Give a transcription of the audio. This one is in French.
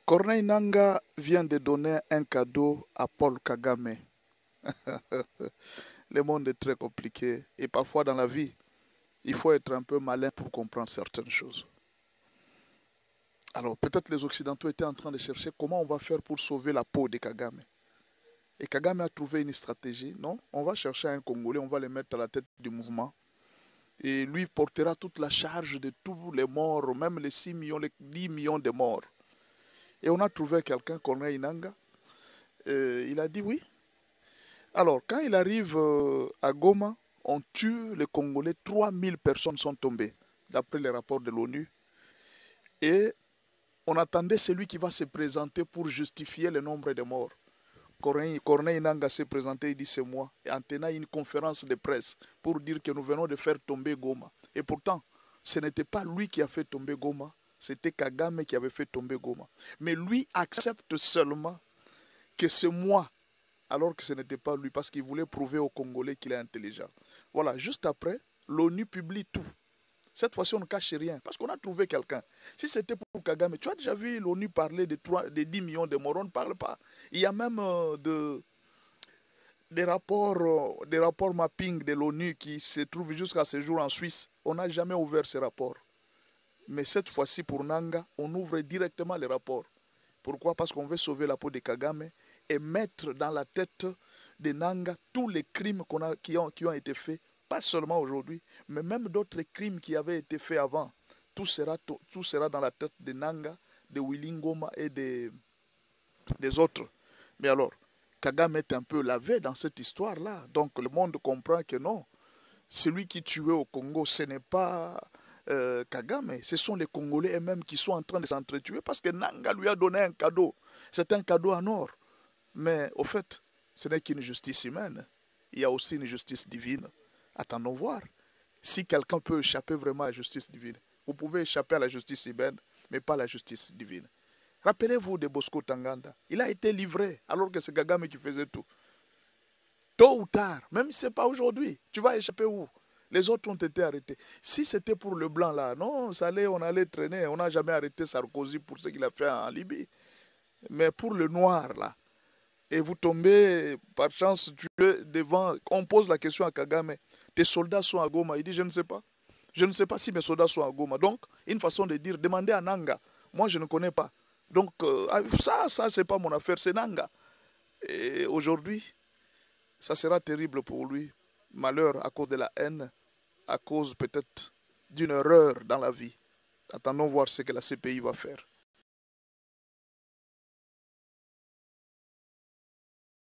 Corneille Nangaa vient de donner un cadeau à Paul Kagame. Le monde est très compliqué et parfois dans la vie, il faut être un peu malin pour comprendre certaines choses. Alors peut-être les Occidentaux étaient en train de chercher comment on va faire pour sauver la peau de Kagame. Et Kagame a trouvé une stratégie. Non, on va chercher un Congolais, on va le mettre à la tête du mouvement. Et lui portera toute la charge de tous les morts, même les 6 millions, les 10 millions de morts. Et on a trouvé quelqu'un, Corneille Nangaa. Il a dit oui. Alors, quand il arrive à Goma, on tue les Congolais, 3000 personnes sont tombées, d'après les rapports de l'ONU. Et on attendait celui qui va se présenter pour justifier le nombre de morts. Corneille Nangaa s'est présenté, il dit c'est moi, et en tenant une conférence de presse pour dire que nous venons de faire tomber Goma. Et pourtant, ce n'était pas lui qui a fait tomber Goma, c'était Kagame qui avait fait tomber Goma. Mais lui accepte seulement que c'est moi, alors que ce n'était pas lui, parce qu'il voulait prouver aux Congolais qu'il est intelligent. Voilà, juste après, l'ONU publie tout. Cette fois-ci, on ne cache rien, parce qu'on a trouvé quelqu'un. Si c'était pour Kagame, tu as déjà vu l'ONU parler de 10 millions de morts, on ne parle pas. Il y a même des rapports mapping de l'ONU qui se trouvent jusqu'à ce jour en Suisse. On n'a jamais ouvert ces rapports. Mais cette fois-ci, pour Nangaa, on ouvre directement les rapports. Pourquoi? Parce qu'on veut sauver la peau de Kagame et mettre dans la tête de Nangaa tous les crimes qui ont été faits, pas seulement aujourd'hui, mais même d'autres crimes qui avaient été faits avant. Tout sera dans la tête de Nangaa, de Willy Ngoma et des autres. Mais alors, Kagame est un peu lavé dans cette histoire-là. Donc le monde comprend que non, celui qui tuait au Congo, ce n'est pas Kagame, ce sont les Congolais eux-mêmes qui sont en train de s'entretuer parce que Nangaa lui a donné un cadeau. C'est un cadeau en or. Mais au fait, ce n'est qu'une justice humaine. Il y a aussi une justice divine. Attendons voir. Si quelqu'un peut échapper vraiment à la justice divine, vous pouvez échapper à la justice humaine, mais pas à la justice divine. Rappelez-vous de Bosco Ntaganda. Il a été livré alors que c'est Kagame qui faisait tout. Tôt ou tard, même si ce n'est pas aujourd'hui, tu vas échapper où? Les autres ont été arrêtés. Si c'était pour le blanc là, non, on allait traîner. On n'a jamais arrêté Sarkozy pour ce qu'il a fait en Libye. Mais pour le noir là, et vous tombez par chance tué devant, on pose la question à Kagame, tes soldats sont à Goma. Il dit je ne sais pas. Je ne sais pas si mes soldats sont à Goma. Donc, une façon de dire, demandez à Nangaa. Moi, je ne connais pas. Donc, ça, c'est pas mon affaire, c'est Nangaa. Et aujourd'hui, ça sera terrible pour lui. Malheur à cause de la haine, à cause peut-être d'une erreur dans la vie. Attendons voir ce que la CPI va faire.